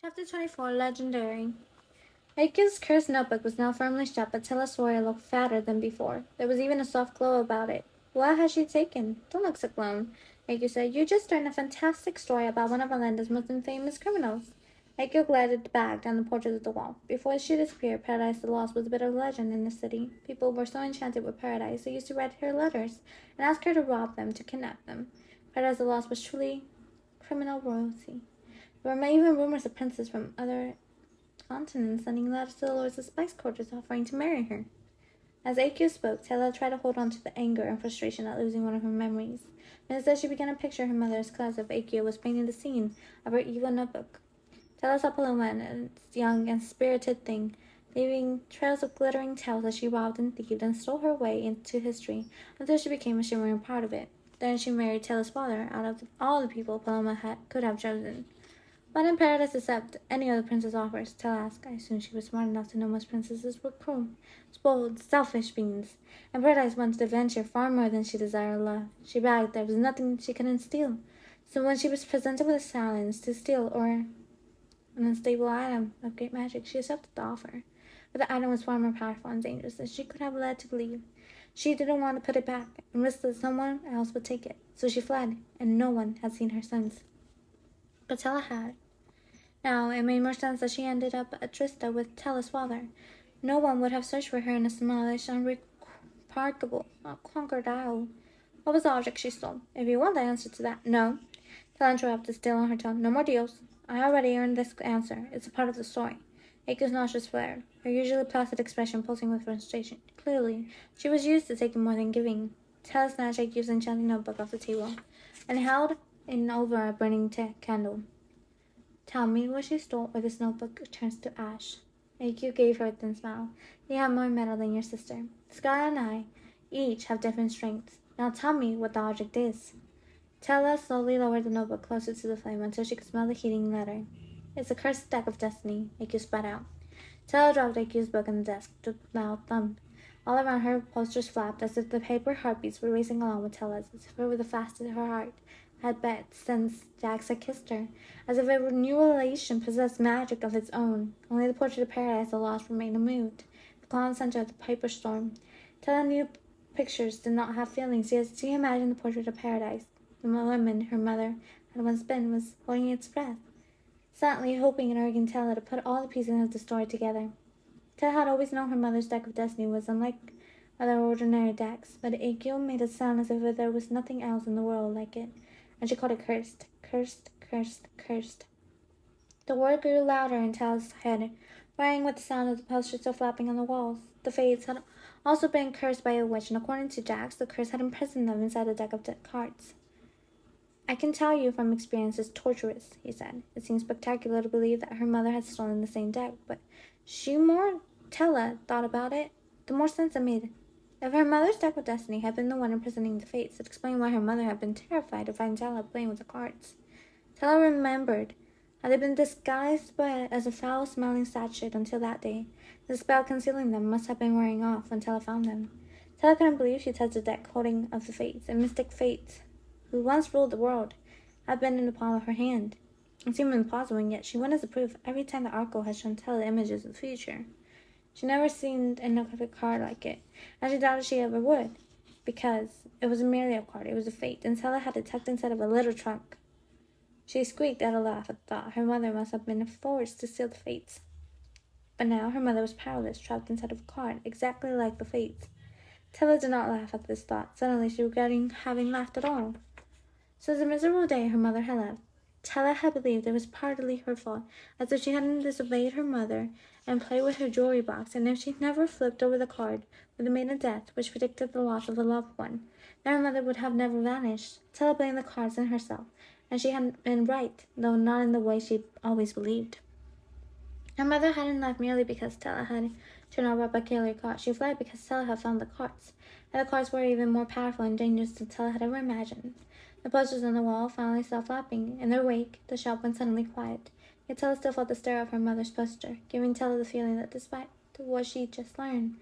Chapter 24 Legendary Aika's cursed notebook was now firmly shut, but Telesauria looked fatter than before. There was even a soft glow about it. What had she taken? Don't look so glum, Aiko said. You just learned a fantastic story about one of Orlando's most infamous criminals. Aiko glided back down the portrait of the wall. Before she disappeared, Paradise the Lost was a bit of a legend in the city. People were so enchanted with Paradise, they used to write her letters and ask her to rob them, to kidnap them. Paradise the Lost was truly criminal royalty. There were even rumors of princes from other continents sending letters to the lords of spice quarters offering to marry her. As Akio spoke, Tella tried to hold on to the anger and frustration at losing one of her memories. But instead, she began to picture her mother's class if Akio was painting the scene of her evil notebook. Tella saw Paloma and its young and spirited thing, leaving trails of glittering tales as she robbed and thieved and stole her way into history until she became a shimmering part of it. Then she married Tella's father out of all the people Paloma could have chosen. Why didn't Paradise accept any of the prince's offers? Tell asked. I assume she was smart enough to know most princesses were cruel, spoiled, selfish beings, and Paradise wanted adventure far more than she desired love. She bragged there was nothing she couldn't steal. So when she was presented with a challenge to steal or an unstable item of great magic, she accepted the offer. But the item was far more powerful and dangerous than she could have led to believe. She didn't want to put it back and risk that someone else would take it. So she fled, and no one had seen her since. But Tella had. Now, it made more sense that she ended up at Trista with Tella's father. No one would have searched for her in a smallish, unremarkable, conquered isle. What was the object she stole? If you want the answer to that, no. Tella interrupted, still on her tone. No more deals. I already earned this answer. It's a part of the story. Aiko's nostrils flared, her usually placid expression pulsing with frustration. Clearly, she was used to taking more than giving. Tella snatched Aiko's enchanting notebook off the table and held it over a burning candle. Tell me what she stole, or this notebook turns to ash. AQ gave her a thin smile. You have more metal than your sister. Sky and I each have different strengths. Now tell me what the object is. Tella slowly lowered the notebook closer to the flame until she could smell the heating letter. It's a cursed deck of destiny, AQ spat out. Tella dropped AQ's book on the desk with a loud thump. All around her, posters flapped as if the paper heartbeats were racing along with Tella's, as if it were the fastest her heart had bet since Jax had kissed her, as if a new relation possessed magic of its own. Only the portrait of Paradise the Lost remained unmoved, the calm center of the paper storm. Tella knew pictures did not have feelings, yet she imagined the portrait of Paradise. The woman her mother had once been was holding its breath, silently hoping and urging Tella to put all the pieces of the story together. Tella had always known her mother's deck of destiny was unlike other ordinary decks, but Akio made it sound as if there was nothing else in the world like it, and she called it cursed, cursed, cursed, cursed. The word grew louder in Tella's head, varying with the sound of the posters still flapping on the walls. The Fates had also been cursed by a witch, and according to Jax, the curse had imprisoned them inside a deck of cards. I can tell you from experience it's torturous, he said. It seems spectacular to believe that her mother had stolen the same deck, but the more Tella thought about it, the more sense it made. If her mother's deck of destiny had been the one imprisoning the Fates, it explained why her mother had been terrified to find Tella playing with the cards. Tella remembered how they'd been disguised as a foul-smelling statue until that day. The spell concealing them must have been wearing off when Tella found them. Tella couldn't believe she touched the deck holding of the Fates, and mystic Fates, who once ruled the world, had been in the palm of her hand. It seemed impossible, and yet she went as a proof every time the Oracle had shown Tella images of the future. She never seen another card like it, and she doubted she ever would, because it was merely a card. It was a fate, and Tella had it tucked inside of a little trunk. She squeaked at a laugh at the thought. Her mother must have been forced to steal the Fates. But now her mother was powerless, trapped inside of a card, exactly like the Fates. Tella did not laugh at this thought. Suddenly she regretted having laughed at all. Since the miserable day her mother had left, Tella had believed it was partly her fault, as if she hadn't disobeyed her mother and played with her jewelry box, and if she never flipped over the card with the maiden death, which predicted the loss of a loved one, then her mother would have never vanished. Tella blamed the cards and herself, and she had been right, though not in the way she always believed. Her mother hadn't left merely because Tella had turned out a peculiar card. She fled because Tella had found the cards, and the cards were even more powerful and dangerous than Tella had ever imagined. The posters on the wall finally stopped flapping. In their wake, the shop went suddenly quiet. Yet Tella still felt the stare of her mother's poster, giving Tella the feeling that despite what she'd just learned,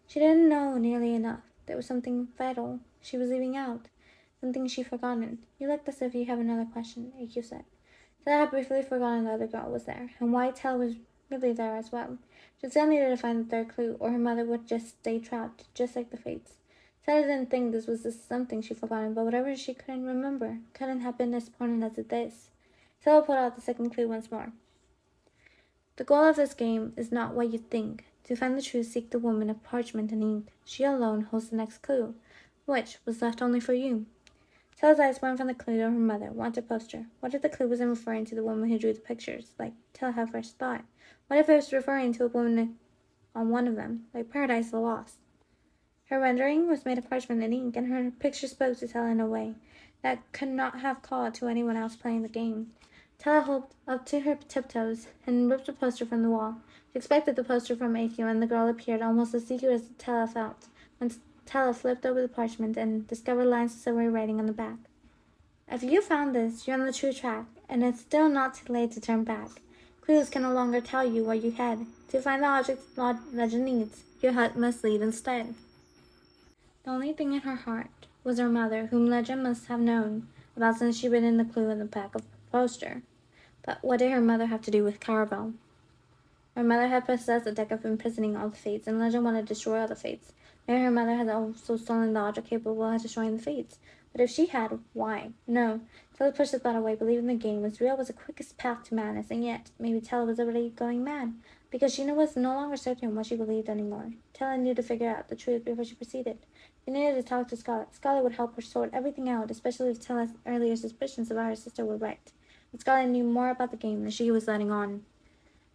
she didn't know nearly enough. There was something vital she was leaving out, something she'd forgotten. You look as if you have another question, AQ said. Tella had briefly forgotten the other girl was there, and why Tella was really there as well. She still needed to find the third clue, or her mother would just stay trapped, just like the Fates. Tella didn't think this was just something she'd forgotten, but whatever she couldn't remember couldn't have been as important as it is. Tella pulled out the second clue once more. The goal of this game is not what you think. To find the truth, seek the woman of parchment and ink. She alone holds the next clue, which was left only for you. Tella's eyes went from the clue to her mother, wanted poster. What if the clue wasn't referring to the woman who drew the pictures, like Tella had first thought? What if it was referring to a woman on one of them, like Paradise Lost? Her rendering was made of parchment and ink, and her picture spoke to Tella in a way that could not have called to anyone else playing the game. Tella hopped up to her tiptoes and ripped a poster from the wall. She expected the poster from AQ, and the girl appeared almost as eager as Tella felt, when Tella flipped over the parchment and discovered lines of silvery writing on the back. If you found this, you're on the true track, and it's still not too late to turn back. Clues can no longer tell you where you head. To find the object legend needs, your heart must lead instead. The only thing in her heart was her mother, whom legend must have known about since she'd written the clue in the back of the poster. But what did her mother have to do with Garber? Her mother had possessed a deck of imprisoning all the Fates, and legend wanted to destroy all the Fates. Maybe her mother had also stolen the object capable of destroying the Fates. But if she had, why? No. Tella pushed the thought away, believing the game was real was the quickest path to madness, and yet, maybe Tella was already going mad, because she was no longer certain what she believed anymore. Tella needed to figure out the truth before she proceeded. She needed to talk to Scarlet. Scarlet would help her sort everything out, especially if Tella's earlier suspicions about her sister were right. But Scarlet knew more about the game than she was letting on.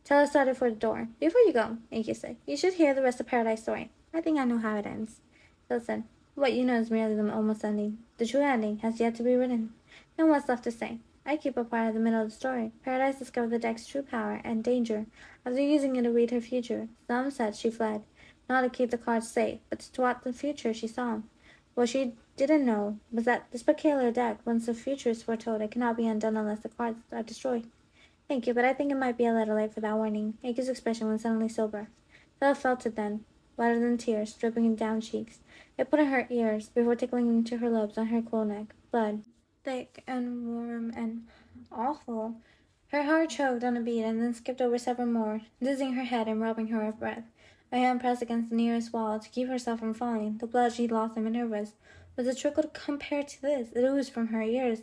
Tella started for the door. Before you go, Aki said, you should hear the rest of Paradise story. I think I know how it ends. Tella said, what you know is merely the almost ending. The true ending has yet to be written. Then what's left to say? I keep a part of the middle of the story. Paradise discovered the deck's true power and danger after using it to read her future. Some said she fled, not to keep the cards safe, but to thwart the future she saw. What she didn't know was that this peculiar deck, once the future is foretold, it cannot be undone unless the cards are destroyed. Thank you, but I think it might be a little late for that warning. Aki's expression was suddenly sober. Tella felt it then, wetter than tears, dripping down cheeks. It put in her ears, before tickling into her lobes on her cool neck. Blood, thick and warm and awful. Her heart choked on a beat and then skipped over several more, dizzying her head and robbing her of breath. Her hand pressed against the nearest wall to keep herself from falling. The blood she'd lost in Minerva's was a trickle compared to this. It oozed from her ears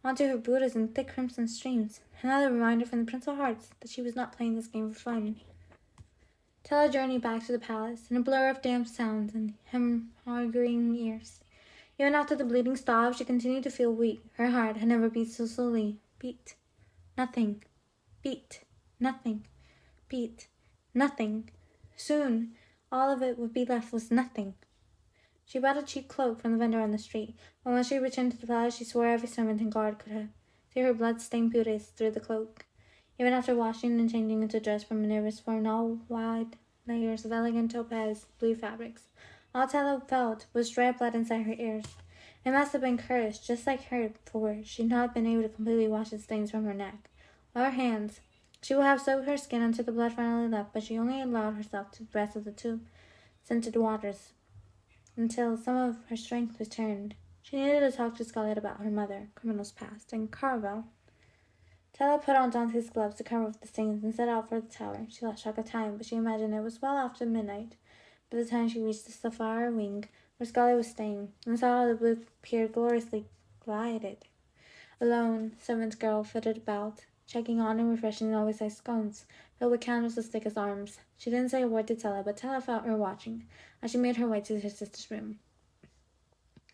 onto her boots in thick crimson streams. Another reminder from the Prince of Hearts that she was not playing this game for fun. Tella journeyed back to the palace, in a blur of damp sounds and hemorrhaging ears. Even after the bleeding stopped, she continued to feel weak. Her heart had never beat so slowly. Beat. Nothing. Beat. Nothing. Beat. Nothing. Soon, all of it would be left was nothing. She bought a cheap cloak from the vendor on the street, but when she returned to the palace, she swore every servant and guard could see her blood-stained booties through the cloak. Even after washing and changing into dress from Minerva's formed all wide layers of elegant topaz blue fabrics, all Tella felt was dry blood inside her ears. It must have been cursed, just like her, for she'd not been able to completely wash the stains from her neck or her hands. She would have soaked her skin until the blood finally left, but she only allowed herself to rest of the two scented waters until some of her strength returned. She needed to talk to Scarlet about her mother, criminal's past, and Carvel. Tella put on Dante's gloves to cover up the stains and set out for the tower. She lost track of time, but she imagined it was well after midnight by the time she reached the sapphire wing where Scarlet was staying, and saw how the blue pier gloriously glided. Alone, servant girl flitted about, checking on and refreshing always ice scones, filled with candles as thick as arms. She didn't say a word to Tella, but Tella felt her watching as she made her way to her sister's room.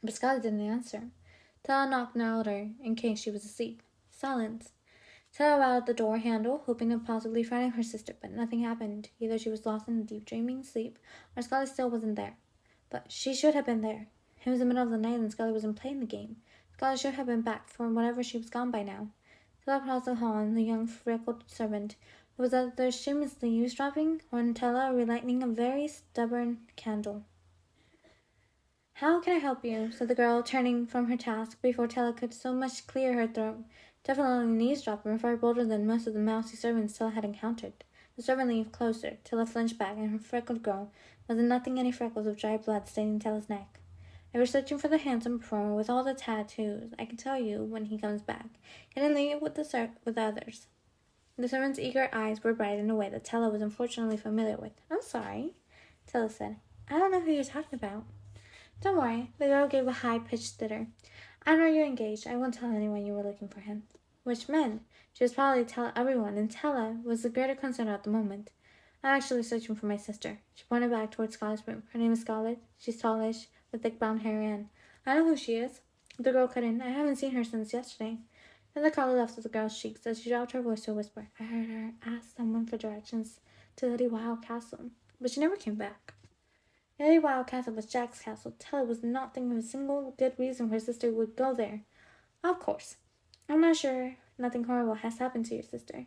But Scarlet didn't answer. Tella knocked louder in case she was asleep. Silence. Tella rattled the door handle, hoping to possibly frighten her sister, but nothing happened. Either she was lost in a deep dreaming sleep, or Scarlet still wasn't there. But she should have been there. It was the middle of the night and Scarlet wasn't playing the game. Scarlet should have been back for whatever she was gone by now. Tella crossed the hall, and the young freckled servant who was either shamelessly eavesdropping or Tella relighting a very stubborn candle. How can I help you? Said the girl, turning from her task before Tella could so much clear her throat. Definitely an eavesdropper and far bolder than most of the mousy servants Tella had encountered. The servant leaned closer. Tella flinched back, and her freckled girl was nothing any freckles of dry blood staining Tella's neck. They were searching for the handsome performer with all the tattoos. I can tell you when he comes back. He didn't leave with with others. The servant's eager eyes were bright in a way that Tella was unfortunately familiar with. I'm sorry, Tella said. I don't know who you're talking about. Don't worry, the girl gave a high-pitched titter. I know you're engaged. I won't tell anyone you were looking for him. Which meant she was probably tell everyone, and Tella was the greater concern at the moment. I'm actually searching for my sister. She pointed back towards Scarlett's room. Her name is Scarlett. She's tallish, with thick brown hair, and I know who she is. The girl cut in. I haven't seen her since yesterday. Then the color left the girl's cheeks as she dropped her voice to a whisper. I heard her ask someone for directions to Lady Wild Castle, but she never came back. Lady Wild Castle was Jack's castle. Tella was not thinking of a single good reason her sister would go there. Of course. I'm not sure nothing horrible has happened to your sister.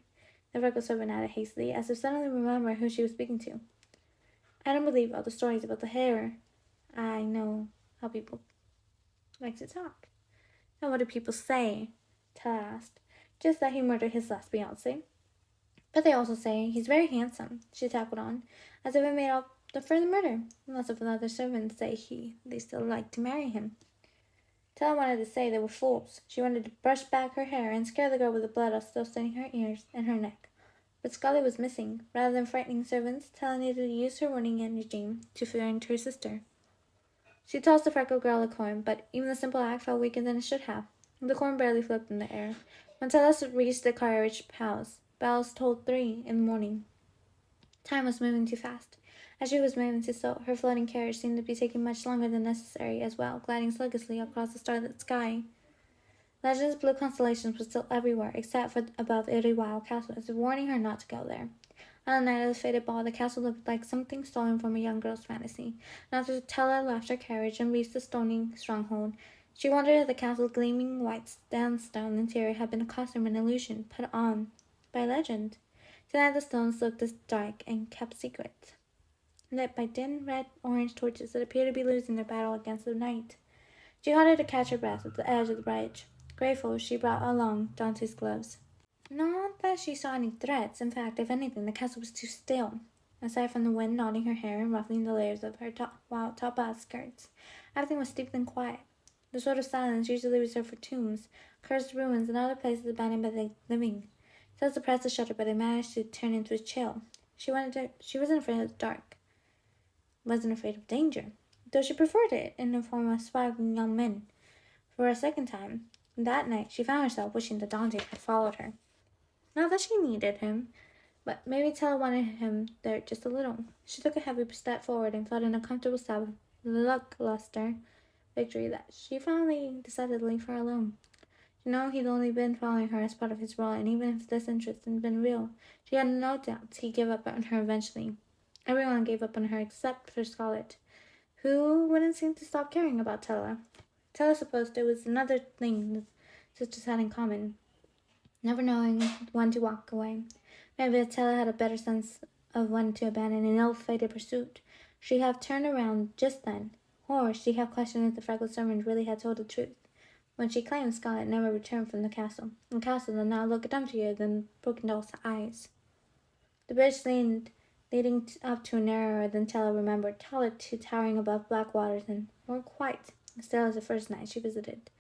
The freckle servant added hastily, as if suddenly remembering who she was speaking to. I don't believe all the stories about the hair. I know how people like to talk. And what do people say? Tella asked. Just that he murdered his last fiancée. But they also say he's very handsome, she tackled on, as if it made up for the murder. Lots of other servants say they still like to marry him. Tella wanted to say they were fools. She wanted to brush back her hair and scare the girl with the blood still staining her ears and her neck. But Scarlett was missing. Rather than frightening servants, Tella needed to use her warning energy to find her sister. She tossed the freckled girl a coin, but even the simple act felt weaker than it should have. The coin barely floated in the air. When Tella reached the carriage house, bells tolled 3 in the morning. Time was moving too fast. As she was moving too slow, her floating carriage seemed to be taking much longer than necessary as well, gliding sluggishly across the starlit sky. Legends blue constellations were still everywhere, except for above Lady Wild Castle, as if warning her not to go there. On the night of the fated ball, the castle looked like something stolen from a young girl's fantasy. And after Tella left her carriage and reached the stony stronghold, she wondered if the castle's gleaming white sandstone interior had been a costume and illusion put on by legend. Tonight the stones looked as dark and kept secret, lit by dim red-orange torches that appeared to be losing their battle against the night. She halted to catch her breath at the edge of the bridge. Grateful, she brought along Dante's gloves. Not that she saw any threats. In fact, if anything, the castle was too still. Aside from the wind nodding her hair and ruffling the layers of her wild topaz skirts, everything was steeped in quiet. The sort of silence usually reserved for tombs, cursed ruins, and other places abandoned by the living. Tella suppressed a shudder, but it managed to turn into a chill. She wasn't afraid of the dark. Wasn't afraid of danger, though she preferred it in the form of swaggering young men. For a second time, that night, she found herself wishing that Dante had followed her. Not that she needed him, but maybe Tella wanted him there just a little. She took a heavy step forward and felt an uncomfortable stab of lackluster victory that she finally decided to leave her alone. She knew he'd only been following her as part of his role, and even if this interest had been real, she had no doubt he'd give up on her eventually. Everyone gave up on her except for Scarlett, who wouldn't seem to stop caring about Tella. Tella supposed there was another thing the sisters had in common, never knowing when to walk away. Maybe if Tella had a better sense of when to abandon an ill-fated pursuit, she'd have turned around just then, or she'd have questioned if the freckled servant really had told the truth when she claimed Scarlett never returned from the castle that now looked emptier than broken doll's eyes. The bridge leading up to a narrower than Tella remembered, taller to towering above black waters and more quite still as the first night she visited.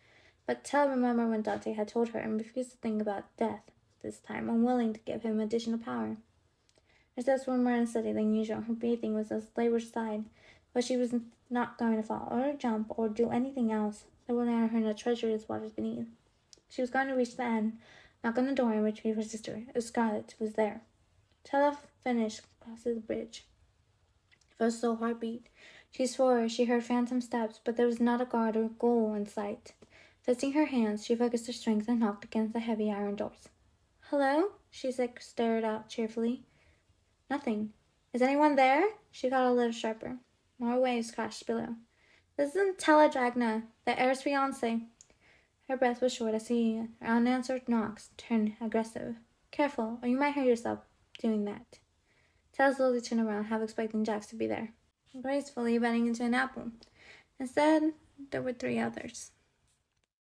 But Tella remembered when Dante had told her and refused to think about death, this time unwilling to give him additional power. Her steps were more unsteady than usual. Her breathing was as labor sighed, but she was not going to fall or jump or do anything else that would land her in the treacherous waters beneath. She was going to reach the end, knock on the door, and retrieve her sister, if Scarlett was there. Tella finished crossing the bridge. It was a slow heartbeat. She swore she heard phantom steps, but there was not a guard or goal in sight. Testing her hands, she focused her strength and knocked against the heavy iron doors. Hello? She stared out cheerfully. Nothing. Is anyone there? She got a little sharper. More waves crashed below. This isn't Tella Dragna, the heir's fiancé. Her breath was short as her unanswered knocks turned aggressive. Careful, or you might hurt yourself doing that. Tella slowly turned around, half expecting Jax to be there, gracefully biting into an apple. Instead, there were 3 others.